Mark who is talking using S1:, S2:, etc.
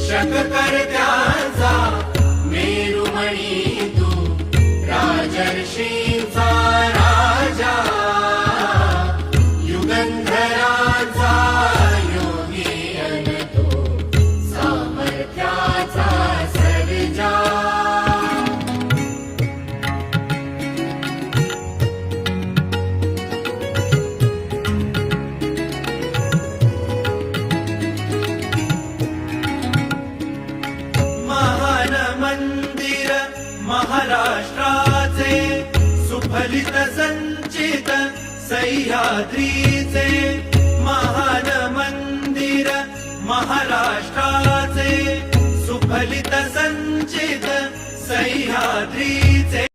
S1: शककर्त्याचा मेरुमणी तू, राजर्षींचा राजा, युगंधराचा योगी अन तू, सामर्थ्याचा सर्जा. मंदिर महाराष्ट्राचे, सुफलित संचित सह्याद्रीचे. महान मंदिर महाराष्ट्राचे, सुफलित संचित सह्याद्रीचे.